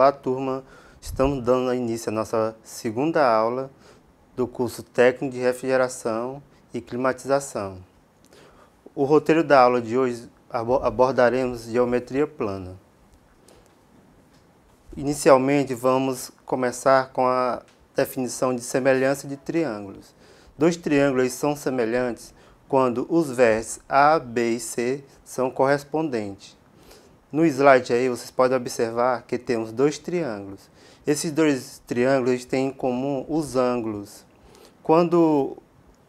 Olá, turma! Estamos dando início à nossa segunda aula do curso Técnico de Refrigeração e Climatização. O roteiro da aula de hoje abordaremos geometria plana. Inicialmente, vamos começar com a definição de semelhança de triângulos. Dois triângulos são semelhantes quando os vértices A, B e C são correspondentes. No slide aí vocês podem observar que temos dois triângulos. Esses dois triângulos têm em comum os ângulos. Quando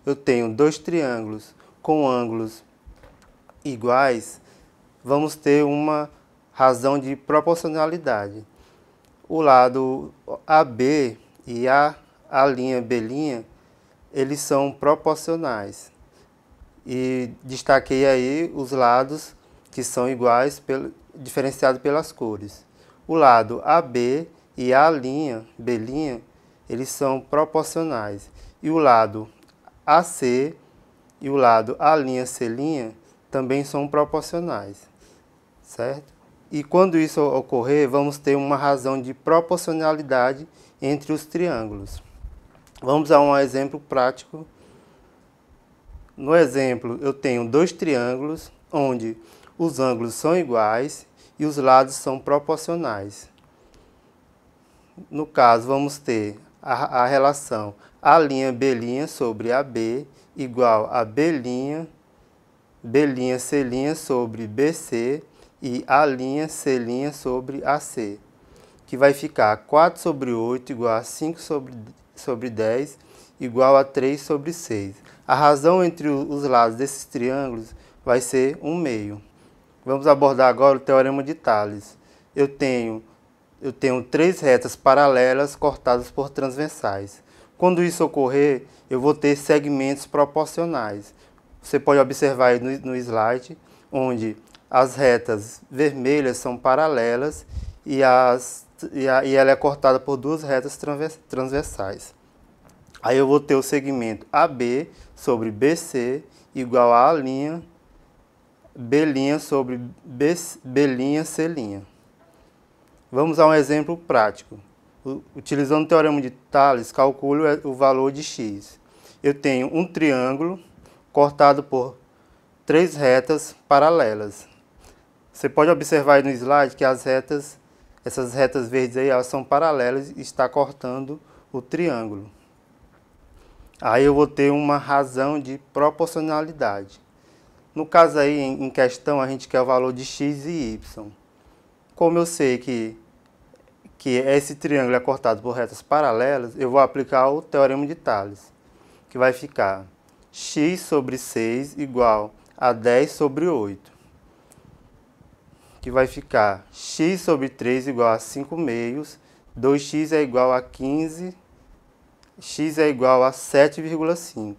eu tenho dois triângulos com ângulos iguais, vamos ter uma razão de proporcionalidade. O lado AB e a linha B', eles são proporcionais. E destaquei aí os lados que são iguais, diferenciado pelas cores. O lado AB e a linha B', eles são proporcionais. E o lado AC e o lado A', C' também são proporcionais, certo? E quando isso ocorrer, vamos ter uma razão de proporcionalidade entre os triângulos. Vamos a um exemplo prático. No exemplo, eu tenho dois triângulos onde os ângulos são iguais e os lados são proporcionais. No caso, vamos ter a relação A'B' sobre AB igual a B'C' sobre BC e A'C' sobre AC, que vai ficar 4 sobre 8 igual a 5 sobre 10 igual a 3 sobre 6. A razão entre os lados desses triângulos vai ser 1/2. Vamos abordar agora o teorema de Tales. Eu tenho três retas paralelas cortadas por transversais. Quando isso ocorrer, eu vou ter segmentos proporcionais. Você pode observar aí no slide, onde as retas vermelhas são paralelas e ela é cortada por duas retas transversais. Aí eu vou ter o segmento AB sobre BC igual a B' sobre B'C'. Vamos a um exemplo prático. Utilizando o teorema de Tales, calculo o valor de x. Eu tenho um triângulo cortado por três retas paralelas. Você pode observar aí no slide que essas retas verdes aí, elas são paralelas e está cortando o triângulo. Aí eu vou ter uma razão de proporcionalidade. No caso aí, em questão, a gente quer o valor de x e y. Como eu sei que esse triângulo é cortado por retas paralelas, eu vou aplicar o teorema de Tales, que vai ficar x sobre 6 igual a 10 sobre 8, que vai ficar x sobre 3 igual a 5/2, 2x é igual a 15, x é igual a 7,5.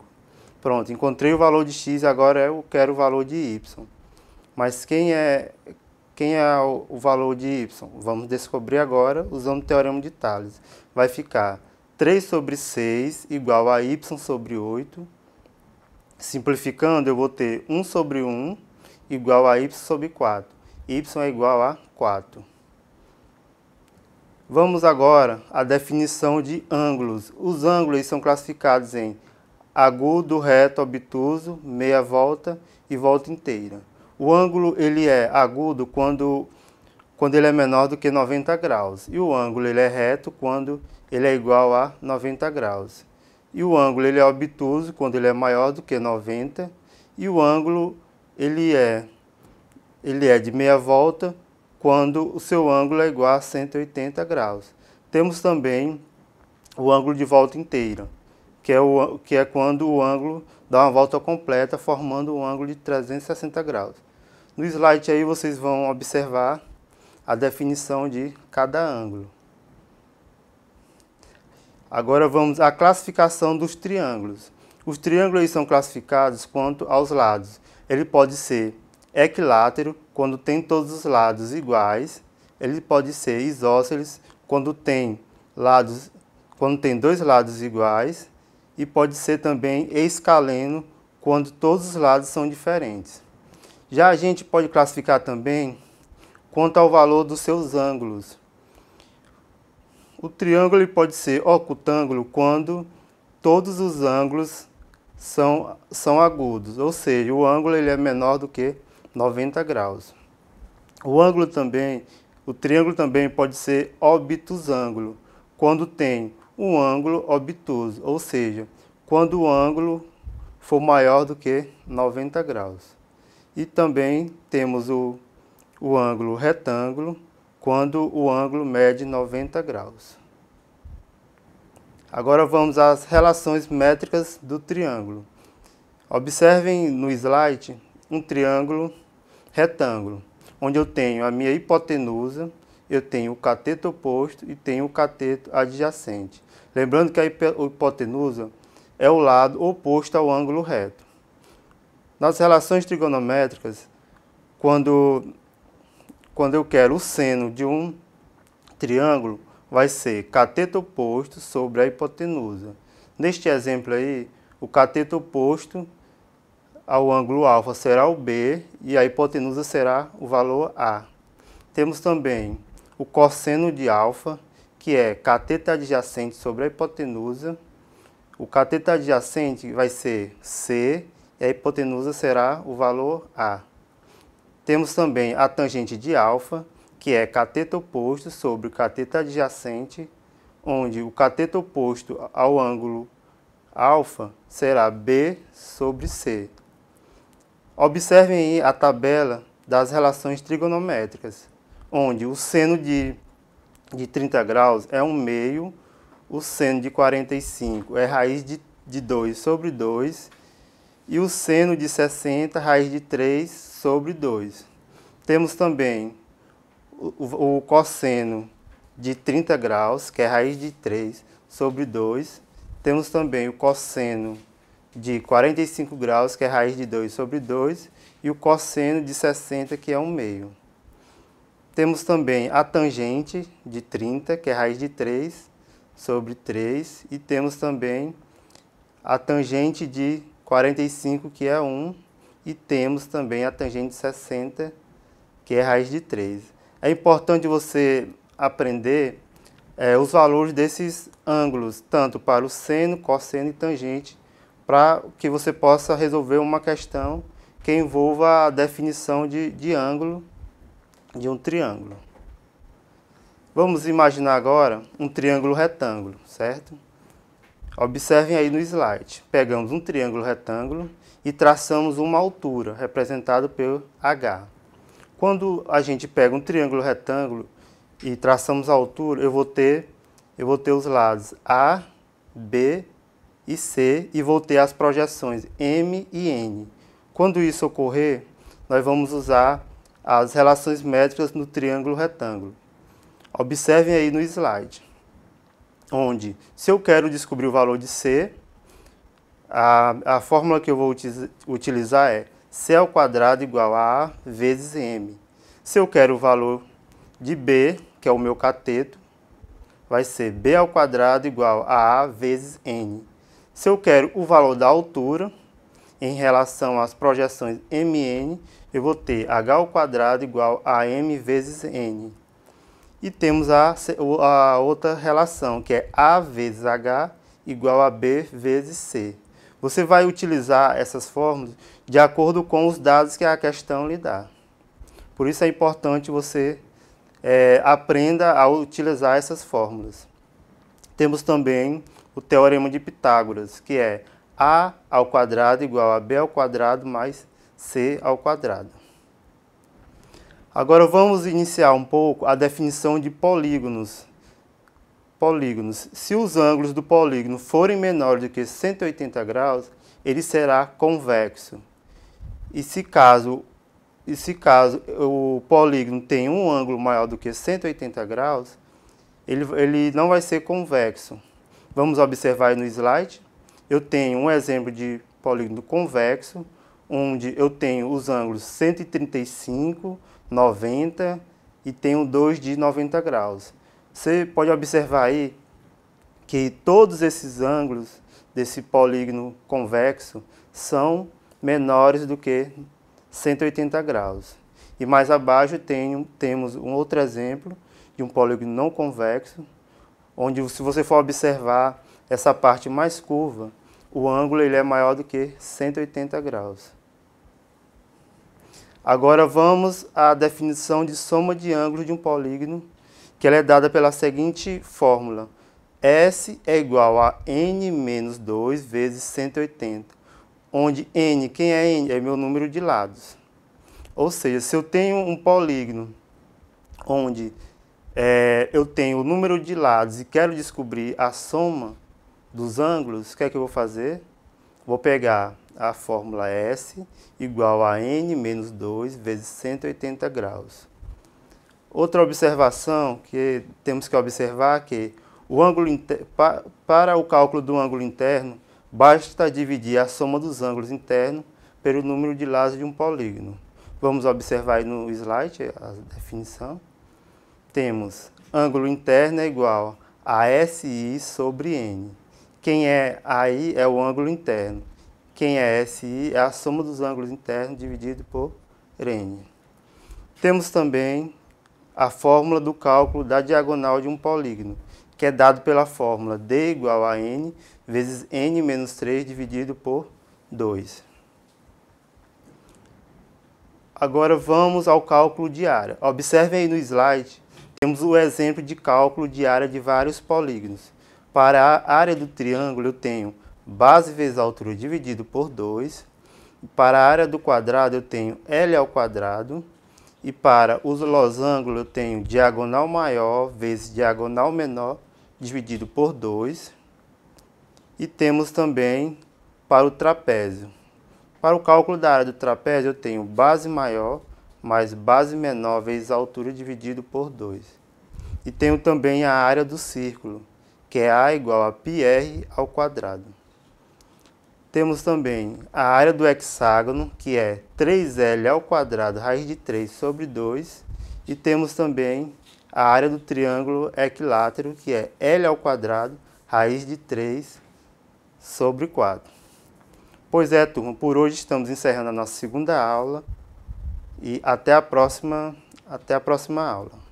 Pronto, encontrei o valor de x, agora eu quero o valor de y. Mas quem é o valor de y? Vamos descobrir agora usando o teorema de Tales. Vai ficar 3 sobre 6 igual a y sobre 8. Simplificando, eu vou ter 1 sobre 1 igual a y sobre 4. Y é igual a 4. Vamos agora à definição de ângulos. Os ângulos são classificados em agudo, reto, obtuso, meia volta e volta inteira. O ângulo ele é agudo quando ele é menor do que 90 graus. E o ângulo ele é reto quando ele é igual a 90 graus. E o ângulo ele é obtuso quando ele é maior do que 90. E o ângulo ele é de meia volta quando o seu ângulo é igual a 180 graus. Temos também o ângulo de volta inteira, que é quando o ângulo dá uma volta completa, formando um ângulo de 360 graus. No slide aí vocês vão observar a definição de cada ângulo. Agora vamos à classificação dos triângulos. Os triângulos são classificados quanto aos lados. Ele pode ser equilátero, quando tem todos os lados iguais. Ele pode ser isósceles, quando tem dois lados iguais. E pode ser também escaleno, quando todos os lados são diferentes. Já a gente pode classificar também quanto ao valor dos seus ângulos. O triângulo ele pode ser ocutângulo quando todos os ângulos são agudos, ou seja, o ângulo ele é menor do que 90 graus. O triângulo também pode ser obtusângulo, quando tem um ângulo obtuso, ou seja, quando o ângulo for maior do que 90 graus. E também temos o ângulo retângulo, quando o ângulo mede 90 graus. Agora vamos às relações métricas do triângulo. Observem no slide um triângulo retângulo, onde eu tenho a minha hipotenusa, eu tenho o cateto oposto e tenho o cateto adjacente. Lembrando que a hipotenusa é o lado oposto ao ângulo reto. Nas relações trigonométricas, quando eu quero o seno de um triângulo, vai ser cateto oposto sobre a hipotenusa. Neste exemplo aí, o cateto oposto ao ângulo alfa será o B e a hipotenusa será o valor A. Temos também o cosseno de alfa, que é cateto adjacente sobre a hipotenusa. O cateto adjacente vai ser C e a hipotenusa será o valor A. Temos também a tangente de alfa, que é cateto oposto sobre o cateto adjacente, onde o cateto oposto ao ângulo alfa será B sobre C. Observem aí a tabela das relações trigonométricas, onde o seno de 30 graus é 1/2, o seno de 45 é raiz de 2 sobre 2, e o seno de 60, raiz de 3 sobre 2. Temos também o cosseno de 30 graus, que é raiz de 3 sobre 2. Temos também o cosseno de 45 graus, que é raiz de 2 sobre 2. E o cosseno de 60, que é 1/2. Temos também a tangente de 30, que é raiz de 3 sobre 3. E temos também a tangente de 45, que é 1. E temos também a tangente de 60, que é raiz de 3. É importante você aprender os valores desses ângulos, tanto para o seno, cosseno e tangente, para que você possa resolver uma questão que envolva a definição de ângulo de um triângulo. Vamos imaginar agora um triângulo retângulo, certo? Observem aí no slide. Pegamos um triângulo retângulo e traçamos uma altura, representada pelo H. Quando a gente pega um triângulo retângulo e traçamos a altura, eu vou ter os lados A, B e C e vou ter as projeções M e N. Quando isso ocorrer, nós vamos usar as relações métricas no triângulo retângulo. Observem aí no slide, onde, se eu quero descobrir o valor de C, a fórmula que eu vou utilizar é C² igual a A vezes M. Se eu quero o valor de B, que é o meu cateto, vai ser B² igual a A vezes N. Se eu quero o valor da altura, em relação às projeções MN, eu vou ter H² igual a M vezes N. E temos a outra relação, que é A vezes H igual a B vezes C. Você vai utilizar essas fórmulas de acordo com os dados que a questão lhe dá. Por isso é importante você aprenda a utilizar essas fórmulas. Temos também o teorema de Pitágoras, que é A² igual a B² mais C². Agora vamos iniciar um pouco a definição de polígonos. Se os ângulos do polígono forem menores do que 180 graus, ele será convexo. E se caso o polígono tem um ângulo maior do que 180 graus, ele não vai ser convexo. Vamos observar aí no slide. Eu tenho um exemplo de polígono convexo, onde eu tenho os ângulos 135, 90 e tenho dois de 90 graus. Você pode observar aí que todos esses ângulos desse polígono convexo são menores do que 180 graus. E mais abaixo temos um outro exemplo de um polígono não convexo, onde se você for observar essa parte mais curva, o ângulo ele é maior do que 180 graus. Agora vamos à definição de soma de ângulos de um polígono, que ela é dada pela seguinte fórmula. S é igual a n menos 2 vezes 180, onde n, quem é n? É meu número de lados. Ou seja, se eu tenho um polígono onde eu tenho o número de lados e quero descobrir a soma dos ângulos, o que é que eu vou fazer? Vou pegar a fórmula S igual a n menos 2 vezes 180 graus. Outra observação que temos que observar é que o ângulo para o cálculo do ângulo interno, basta dividir a soma dos ângulos internos pelo número de lados de um polígono. Vamos observar aí no slide a definição. Temos ângulo interno é igual a SI sobre N. Quem é AI é o ângulo interno. Quem é SI é a soma dos ângulos internos dividido por N. Temos também a fórmula do cálculo da diagonal de um polígono, que é dado pela fórmula D igual a N vezes N menos 3 dividido por 2. Agora vamos ao cálculo de área. Observem aí no slide, temos o exemplo de cálculo de área de vários polígonos. Para a área do triângulo eu tenho base vezes altura dividido por 2. Para a área do quadrado eu tenho L ao quadrado. E para os losangos eu tenho diagonal maior vezes diagonal menor dividido por 2. E temos também para o trapézio. Para o cálculo da área do trapézio eu tenho base maior mais base menor vezes altura dividido por 2. E tenho também a área do círculo, que é A igual a πr ao quadrado. Temos também a área do hexágono, que é 3L ao quadrado raiz de 3 sobre 2. E temos também a área do triângulo equilátero, que é L ao quadrado raiz de 3 sobre 4. Pois é, turma, por hoje estamos encerrando a nossa segunda aula e até a próxima aula.